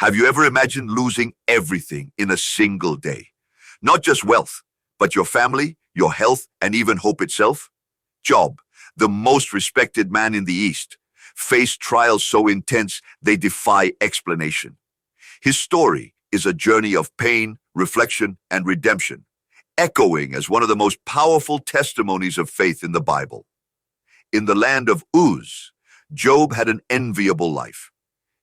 Have you ever imagined losing everything in a single day? Not just wealth, but your family, your health, and even hope itself? Job, the most respected man in the East, faced trials so intense they defy explanation. His story is a journey of pain, reflection, and redemption, echoing as one of the most powerful testimonies of faith in the Bible. In the land of Uz, Job had an enviable life.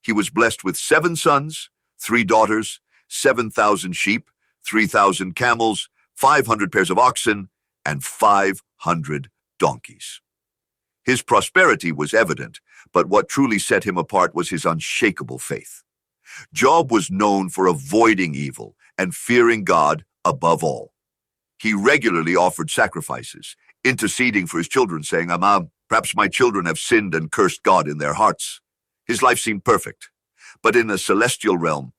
He was blessed with 7 sons, 3 daughters, 7,000 sheep, 3,000 camels, 500 pairs of oxen, and 500 donkeys. His prosperity was evident, but what truly set him apart was his unshakable faith. Job was known for avoiding evil and fearing God above all. He regularly offered sacrifices, interceding for his children, saying, perhaps my children have sinned and cursed God in their hearts. His life seemed perfect, but in a celestial realm,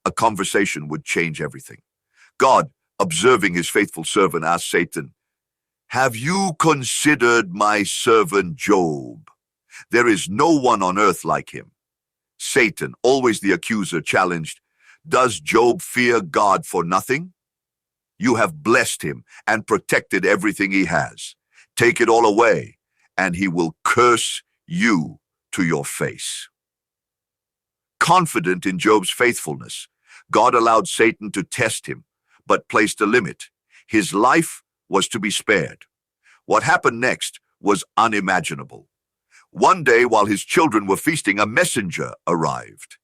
a conversation would change everything. God, observing his faithful servant, asked Satan, "Have you considered my servant Job? There is no one on earth like him." Satan, always the accuser, challenged, "Does Job fear God for nothing? You have blessed him and protected everything he has. Take it all away, and he will curse you to your face." Confident in Job's faithfulness, God allowed Satan to test him, but placed a limit. His life was to be spared. What happened next was unimaginable. One day, while his children were feasting, a messenger arrived.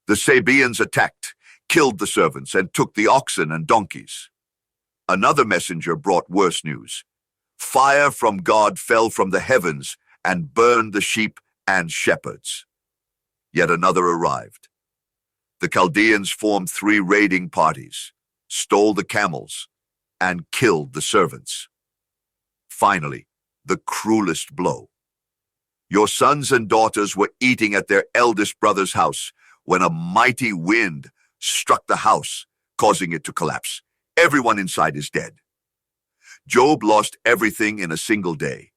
The Sabaeans attacked, killed the servants, and took the oxen and donkeys. Another messenger brought worse news. Fire from God fell from the heavens and burned the sheep and shepherds. Yet another arrived. The Chaldeans formed 3 raiding parties, stole the camels, and killed the servants. Finally, the cruelest blow. Your sons and daughters were eating at their eldest brother's house when a mighty wind struck the house, causing it to collapse. Everyone inside is dead. Job lost everything in a single day.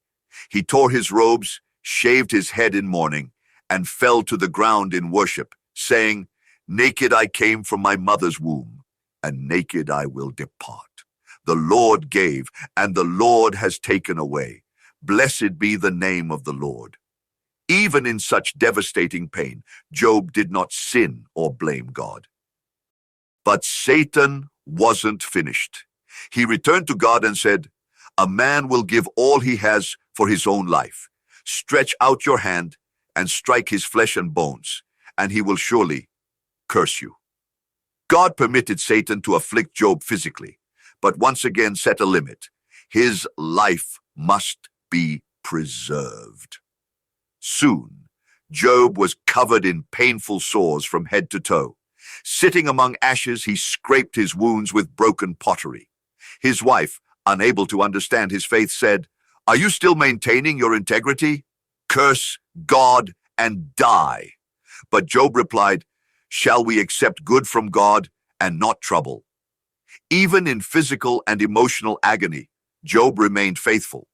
He tore his robes, shaved his head in mourning, and fell to the ground in worship, saying, "Naked I came from my mother's womb, and naked I will depart. The Lord gave, and the Lord has taken away. Blessed be the name of the Lord." Even in such devastating pain, Job did not sin or blame God. But Satan wasn't finished. He returned to God and said, "A man will give all he has for his own life. Stretch out your hand and strike his flesh and bones, and he will surely curse you." God permitted Satan to afflict Job physically, but once again set a limit. His life must be preserved. Soon, Job was covered in painful sores from head to toe. Sitting among ashes, he scraped his wounds with broken pottery. His wife, unable to understand his faith, said, "Are you still maintaining your integrity? Curse God and die." But Job replied, "Shall we accept good from God and not trouble?" Even in physical and emotional agony, Job remained faithful.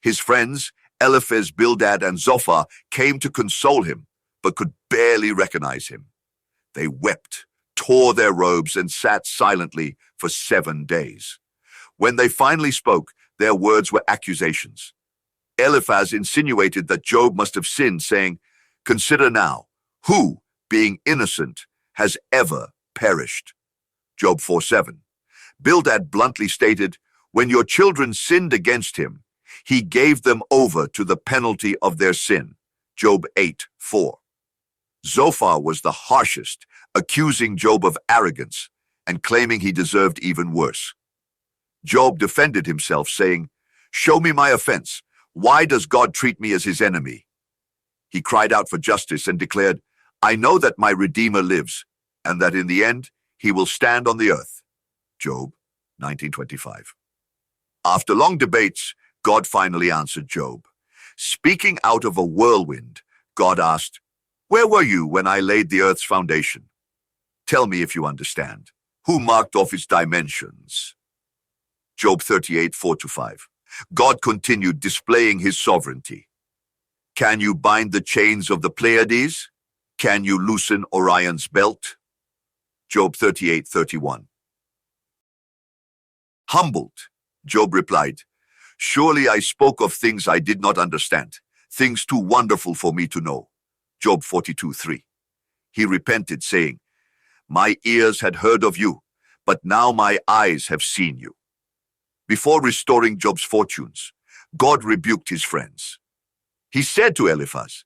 His friends, Eliphaz, Bildad, and Zophar, came to console him, but could barely recognize him. They wept, tore their robes, and sat silently for 7 days. When they finally spoke, their words were accusations. Eliphaz insinuated that Job must have sinned, saying, "Consider now, who, being innocent, has ever perished?" Job 4:7. Bildad bluntly stated, "When your children sinned against him, he gave them over to the penalty of their sin." Job 8:4. Zophar was the harshest, accusing Job of arrogance and claiming he deserved even worse. Job defended himself, saying, "Show me my offense. Why does God treat me as his enemy?" He cried out for justice and declared, "I know that my Redeemer lives, and that in the end he will stand on the earth." Job 19:25. After long debates, God finally answered Job. Speaking out of a whirlwind, God asked, "Where were you when I laid the earth's foundation? Tell me if you understand. Who marked off its dimensions?" Job 38:4-5. God continued displaying his sovereignty. "Can you bind the chains of the Pleiades? Can you loosen Orion's belt? Job 38:31. Humbled, Job replied, "Surely I spoke of things I did not understand, things too wonderful for me to know." Job 42:3. He repented, saying, "My ears had heard of you, but now my eyes have seen you." Before restoring Job's fortunes, God rebuked his friends. He said to Eliphaz,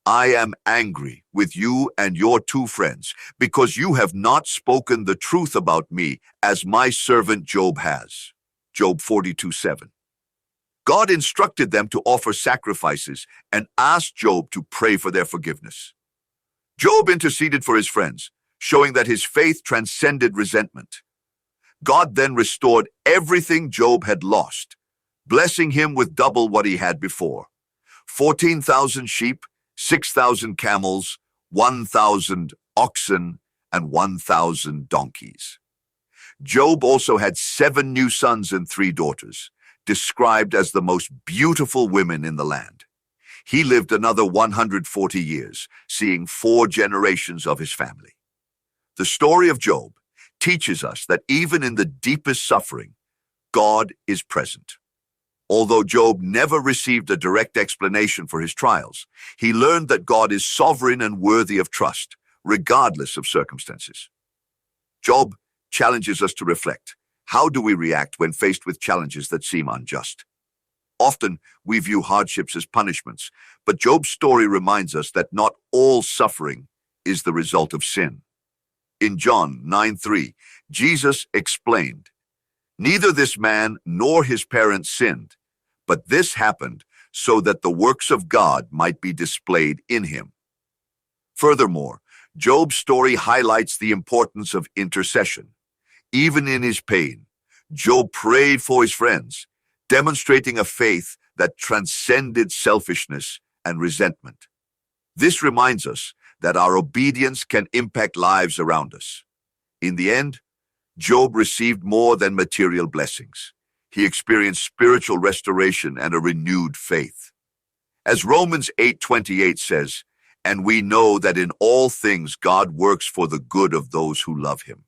"I am angry with you and your two friends, because you have not spoken the truth about me, as my servant Job has." Job 42:7. God instructed them to offer sacrifices and asked Job to pray for their forgiveness. Job interceded for his friends, showing that his faith transcended resentment. God then restored everything Job had lost, blessing him with double what he had before: 14,000 sheep, 6,000 camels, 1,000 oxen, and 1,000 donkeys. Job also had 7 new sons and 3 daughters, described as the most beautiful women in the land. He lived another 140 years, seeing 4 generations of his family. The story of Job teaches us that even in the deepest suffering, God is present. Although Job never received a direct explanation for his trials, he learned that God is sovereign and worthy of trust, regardless of circumstances. Job challenges us to reflect. How do we react when faced with challenges that seem unjust? Often, we view hardships as punishments, but Job's story reminds us that not all suffering is the result of sin. In John 9:3, Jesus explained, "Neither this man nor his parents sinned, but this happened so that the works of God might be displayed in him." Furthermore, Job's story highlights the importance of intercession. Even in his pain, Job prayed for his friends, demonstrating a faith that transcended selfishness and resentment. This reminds us that our obedience can impact lives around us. In the end, Job received more than material blessings. He experienced spiritual restoration and a renewed faith. As Romans 8:28 says, "And we know that in all things God works for the good of those who love him."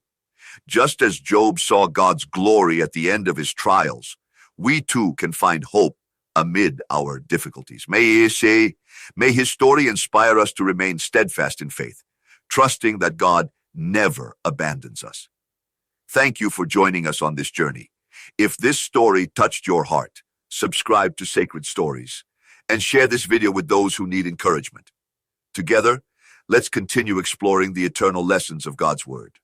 Just as Job saw God's glory at the end of his trials, we too can find hope amid our difficulties. May his story inspire us to remain steadfast in faith, trusting that God never abandons us. Thank you for joining us on this journey. If this story touched your heart, subscribe to Sacred Stories and share this video with those who need encouragement. Together, let's continue exploring the eternal lessons of God's Word.